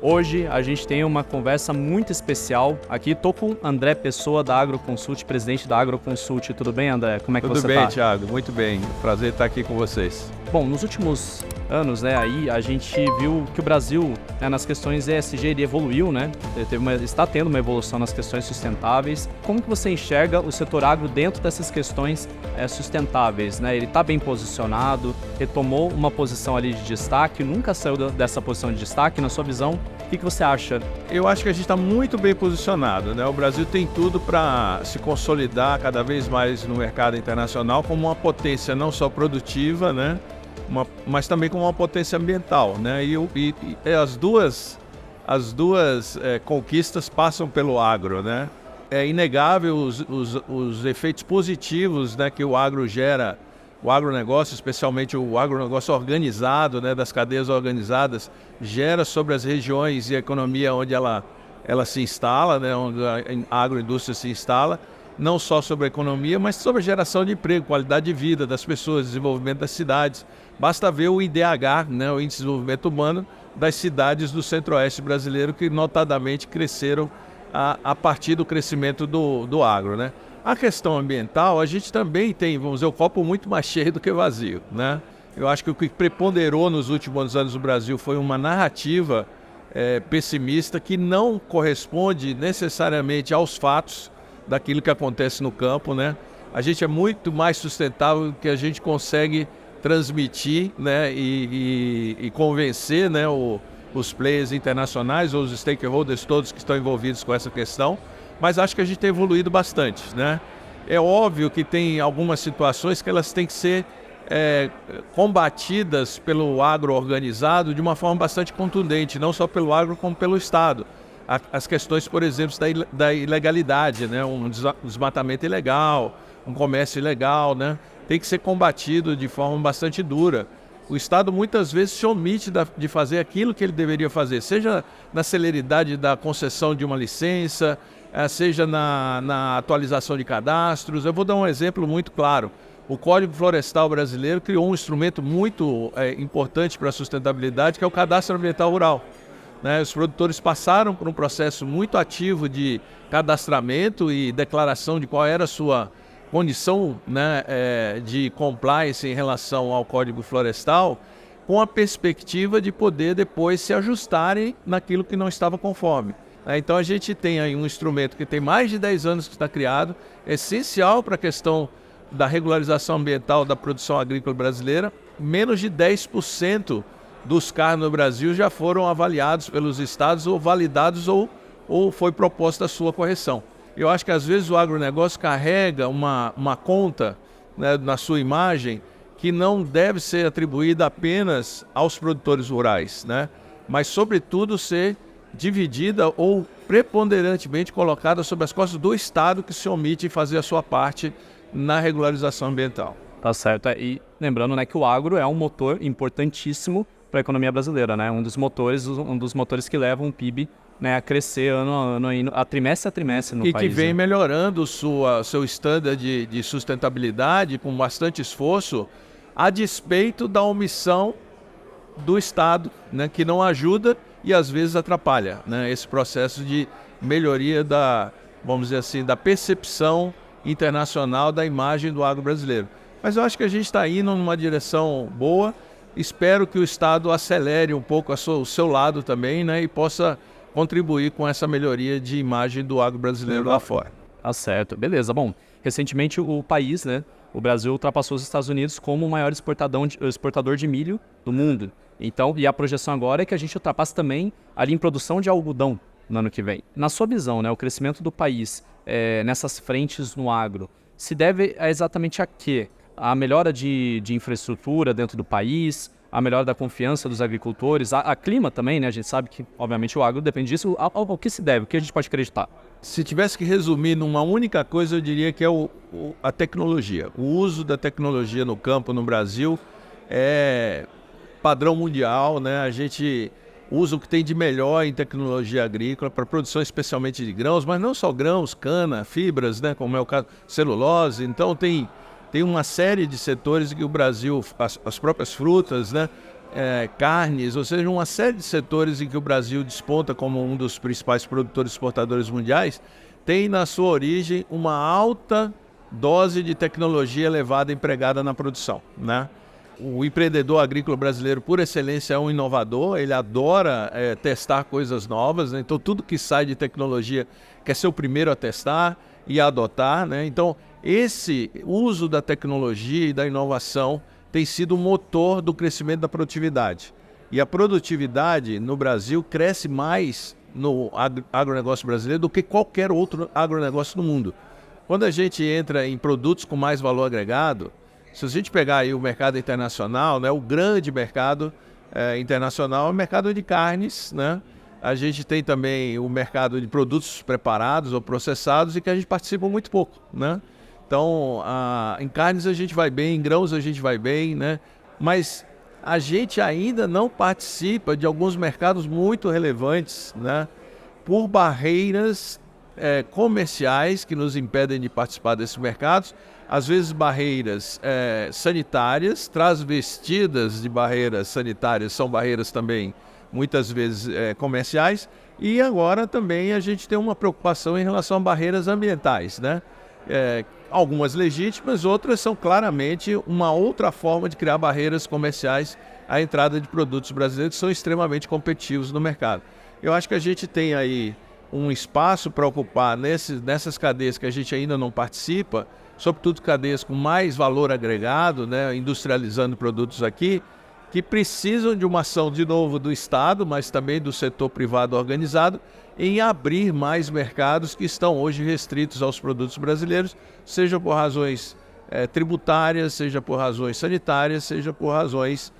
Hoje a gente tem uma conversa muito especial. Aqui estou com André Pessoa da Agroconsult, presidente da Agroconsult. Tudo bem, André? Como é que você está? Tudo bem, Thiago. Muito bem. Prazer estar aqui com vocês. Bom, nos últimos anos, aí a gente viu que o Brasil, nas questões ESG, ele evoluiu, está tendo uma evolução nas questões sustentáveis. Como que você enxerga o setor agro dentro dessas questões sustentáveis, Ele está bem posicionado, retomou uma posição ali de destaque, nunca saiu dessa posição de destaque. Na sua visão, o que você acha? Eu acho que a gente está muito bem posicionado, O Brasil tem tudo para se consolidar cada vez mais no mercado internacional como uma potência não só produtiva, mas também como uma potência ambiental, E as duas conquistas passam pelo agro, É inegável os efeitos positivos, que o agro gera, o agronegócio, especialmente o agronegócio organizado, das cadeias organizadas, gera sobre as regiões e a economia onde ela se instala, onde a agroindústria se instala, não só sobre a economia, mas sobre a geração de emprego, qualidade de vida das pessoas, desenvolvimento das cidades. Basta ver o IDH, o Índice de Desenvolvimento Humano, das cidades do centro-oeste brasileiro que notadamente cresceram a partir do crescimento do agro, A questão ambiental, a gente também tem, vamos dizer, o copo muito mais cheio do que vazio, Eu acho que o que preponderou nos últimos anos no Brasil foi uma narrativa pessimista que não corresponde necessariamente aos fatos daquilo que acontece no campo, A gente é muito mais sustentável do que a gente consegue transmitir, e convencer, os players internacionais ou os stakeholders todos que estão envolvidos com essa questão, mas acho que a gente tem evoluído bastante, É óbvio que tem algumas situações que elas têm que ser combatidas pelo agro organizado de uma forma bastante contundente, não só pelo agro como pelo Estado. As questões, por exemplo, da ilegalidade, um desmatamento ilegal, um comércio ilegal, tem que ser combatido de forma bastante dura. O Estado muitas vezes se omite de fazer aquilo que ele deveria fazer, seja na celeridade da concessão de uma licença, seja na atualização de cadastros. Eu vou dar um exemplo muito claro. O Código Florestal Brasileiro criou um instrumento muito importante para a sustentabilidade, que é o Cadastro Ambiental Rural. Os produtores passaram por um processo muito ativo de cadastramento e declaração de qual era a sua condição de compliance em relação ao Código Florestal, com a perspectiva de poder depois se ajustarem naquilo que não estava conforme. Então a gente tem aí um instrumento que tem mais de 10 anos que está criado, essencial para a questão da regularização ambiental da produção agrícola brasileira. Menos de 10% dos carros no Brasil já foram avaliados pelos estados ou validados ou foi proposta a sua correção. Eu acho que às vezes o agronegócio carrega uma conta na sua imagem que não deve ser atribuída apenas aos produtores rurais, mas sobretudo ser dividida ou preponderantemente colocada sobre as costas do Estado, que se omite em fazer a sua parte na regularização ambiental. Tá certo. E lembrando que o agro é um motor importantíssimo para a economia brasileira, um dos motores que levam o PIB a crescer ano a ano, a trimestre no país. E que vem melhorando seu standard de sustentabilidade com bastante esforço, a despeito da omissão do Estado, que não ajuda e às vezes atrapalha esse processo de melhoria vamos dizer assim, da percepção internacional da imagem do agro brasileiro. Mas eu acho que a gente está indo numa direção boa. Espero que o Estado acelere um pouco o seu lado também, e possa contribuir com essa melhoria de imagem do agro brasileiro lá fora. Tá certo. Beleza. Bom, recentemente o país, o Brasil ultrapassou os Estados Unidos como o maior exportador de milho do mundo. Então, e a projeção agora é que a gente ultrapasse também ali em produção de algodão no ano que vem. Na sua visão, o crescimento do país nessas frentes no agro se deve exatamente a quê? A melhora de infraestrutura dentro do país, a melhora da confiança dos agricultores, a clima também, a gente sabe que, obviamente, o agro depende disso. Ao que se deve? O que a gente pode acreditar? Se tivesse que resumir numa única coisa, eu diria que é a tecnologia. O uso da tecnologia no campo no Brasil é padrão mundial, A gente usa o que tem de melhor em tecnologia agrícola para produção especialmente de grãos, mas não só grãos, cana, fibras, como é o caso, celulose. Então tem uma série de setores que o Brasil, as próprias frutas, carnes, ou seja, uma série de setores em que o Brasil desponta como um dos principais produtores exportadores mundiais, tem na sua origem uma alta dose de tecnologia elevada empregada na produção, né? O empreendedor agrícola brasileiro, por excelência, é um inovador, ele adora testar coisas novas, né? Então tudo que sai de tecnologia quer ser o primeiro a testar e a adotar, né? Então esse uso da tecnologia e da inovação tem sido o motor do crescimento da produtividade. E a produtividade no Brasil cresce mais no agronegócio brasileiro do que qualquer outro agronegócio do mundo. Quando a gente entra em produtos com mais valor agregado, se a gente pegar aí o mercado internacional, né, o grande mercado internacional é o mercado de carnes, né? A gente tem também o mercado de produtos preparados ou processados e que a gente participa muito pouco, né? Então, em carnes a gente vai bem, em grãos a gente vai bem, né? Mas a gente ainda não participa de alguns mercados muito relevantes, né? Por barreiras comerciais que nos impedem de participar desses mercados, às vezes barreiras sanitárias, transvestidas de barreiras sanitárias, são barreiras também muitas vezes comerciais, e agora também a gente tem uma preocupação em relação a barreiras ambientais, né? Algumas legítimas, outras são claramente uma outra forma de criar barreiras comerciais à entrada de produtos brasileiros que são extremamente competitivos no mercado. Eu acho que a gente tem aí um espaço para ocupar nessas cadeias que a gente ainda não participa, sobretudo cadeias com mais valor agregado, né, industrializando produtos aqui, que precisam de uma ação, de novo, do Estado, mas também do setor privado organizado, em abrir mais mercados que estão hoje restritos aos produtos brasileiros, seja por razões tributárias, seja por razões sanitárias, seja por razões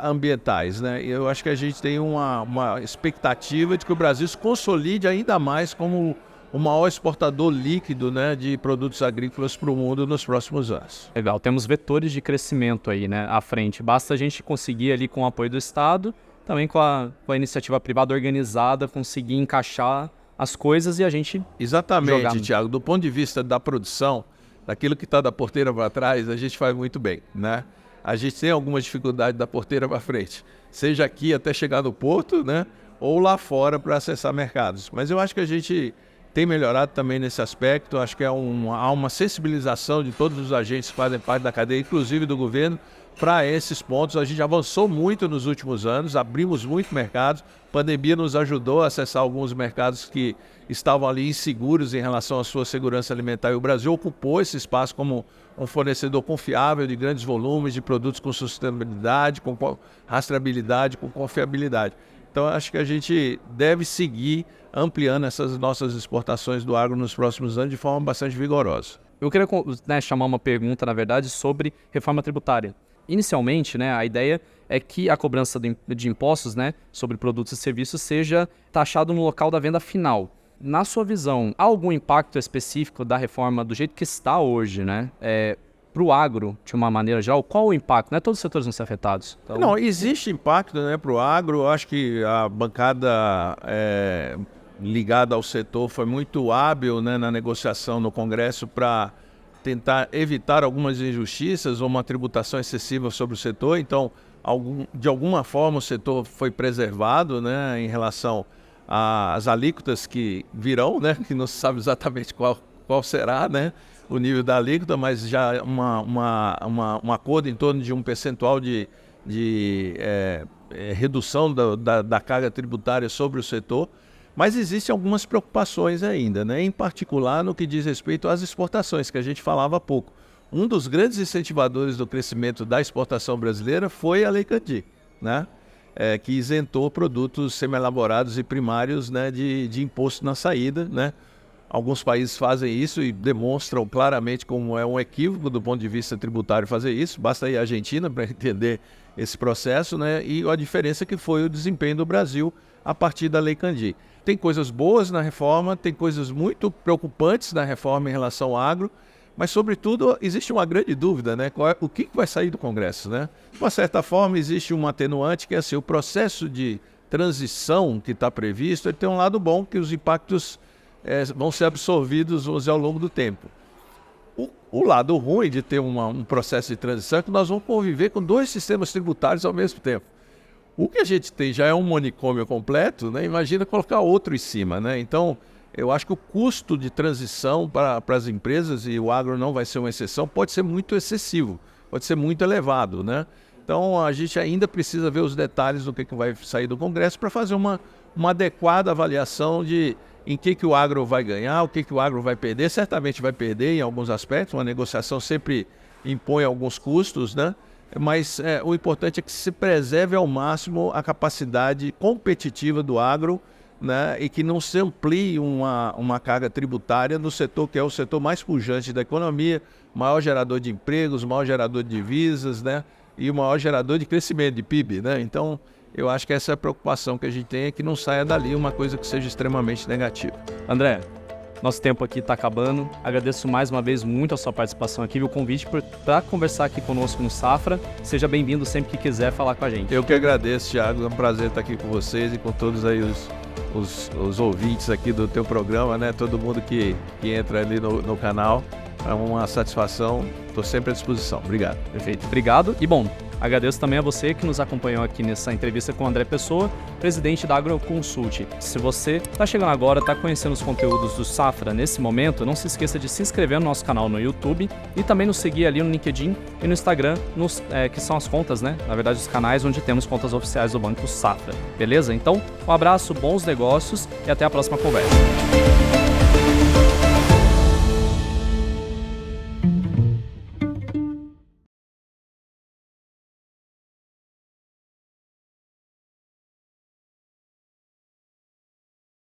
ambientais, né? Eu acho que a gente tem uma expectativa de que o Brasil se consolide ainda mais como o maior exportador líquido, né, de produtos agrícolas para o mundo nos próximos anos. Legal, temos vetores de crescimento aí, né, à frente. Basta a gente conseguir ali com o apoio do Estado, também com a iniciativa privada organizada, conseguir encaixar as coisas e a gente Exatamente, Thiago. Do ponto de vista da produção, daquilo que está da porteira para trás, a gente faz muito bem, né? A gente tem algumas dificuldades da porteira para frente, seja aqui até chegar no porto, né, ou lá fora para acessar mercados. Mas eu acho que a gente tem melhorado também nesse aspecto. Acho que há uma sensibilização de todos os agentes que fazem parte da cadeia, inclusive do governo, para esses pontos. A gente avançou muito nos últimos anos, abrimos muito mercados. A pandemia nos ajudou a acessar alguns mercados que estavam ali inseguros em relação à sua segurança alimentar. E o Brasil ocupou esse espaço como um fornecedor confiável de grandes volumes de produtos com sustentabilidade, com rastreabilidade, com confiabilidade. Então, acho que a gente deve seguir ampliando essas nossas exportações do agro nos próximos anos de forma bastante vigorosa. Eu queria chamar uma pergunta, na verdade, sobre reforma tributária. Inicialmente, né, a ideia é que a cobrança de impostos, né, sobre produtos e serviços seja taxado no local da venda final. Na sua visão, há algum impacto específico da reforma do jeito que está hoje, né, para o agro, de uma maneira geral? Qual o impacto? Não é todos os setores vão ser afetados. Então... Não, existe impacto, né, para o agro. Eu acho que a bancada ligada ao setor foi muito hábil, né, na negociação no Congresso para tentar evitar algumas injustiças ou uma tributação excessiva sobre o setor. Então, de alguma forma, o setor foi preservado, né, em relação às alíquotas que virão, né, que não se sabe exatamente qual será, né, o nível da alíquota, mas já um acordo em torno de um percentual de redução da carga tributária sobre o setor. Mas existem algumas preocupações ainda, né? Em particular no que diz respeito às exportações, que a gente falava há pouco. Um dos grandes incentivadores do crescimento da exportação brasileira foi a Lei Candir, né? Que isentou produtos semi-elaborados e primários, né, de imposto na saída, né? Alguns países fazem isso e demonstram claramente como é um equívoco do ponto de vista tributário fazer isso. Basta ir à Argentina para entender esse processo, né? E a diferença que foi o desempenho do Brasil a partir da Lei Candir. Tem coisas boas na reforma, tem coisas muito preocupantes na reforma em relação ao agro, mas, sobretudo, existe uma grande dúvida, né? O que vai sair do Congresso, né? De uma certa forma, existe um atenuante que é assim, o processo de transição que está previsto, ele tem um lado bom, que os impactos vão ser absorvidos, vamos dizer, ao longo do tempo. O lado ruim de ter um processo de transição é que nós vamos conviver com 2 sistemas tributários ao mesmo tempo. O que a gente tem já é um manicômio completo, né? Imagina colocar outro em cima, né? Então, eu acho que o custo de transição para as empresas, e o agro não vai ser uma exceção, pode ser muito excessivo, pode ser muito elevado, né? Então, a gente ainda precisa ver os detalhes do que vai sair do Congresso para fazer uma adequada avaliação de em que o agro vai ganhar, o que o agro vai perder. Certamente vai perder em alguns aspectos, uma negociação sempre impõe alguns custos, né? Mas o importante é que se preserve ao máximo a capacidade competitiva do agro, né? E que não se amplie uma carga tributária no setor que é o setor mais pujante da economia, maior gerador de empregos, maior gerador de divisas, né? E o maior gerador de crescimento de PIB, né? Então, eu acho que essa é a preocupação que a gente tem, é que não saia dali uma coisa que seja extremamente negativa. André, nosso tempo aqui está acabando. Agradeço mais uma vez muito a sua participação aqui, o convite para conversar aqui conosco no Safra. Seja bem-vindo sempre que quiser falar com a gente. Eu que agradeço, Thiago. É um prazer estar aqui com vocês e com todos aí os ouvintes aqui do teu programa, né? Todo mundo que entra ali no canal. É uma satisfação. Estou sempre à disposição. Obrigado. Perfeito. Obrigado. E bom, agradeço também a você que nos acompanhou aqui nessa entrevista com o André Pessoa, presidente da AgroConsult. Se você está chegando agora, está conhecendo os conteúdos do Safra nesse momento, não se esqueça de se inscrever no nosso canal no YouTube e também nos seguir ali no LinkedIn e no Instagram, que são as contas, né? Na verdade, os canais onde temos contas oficiais do Banco Safra. Beleza? Então, um abraço, bons negócios e até a próxima conversa.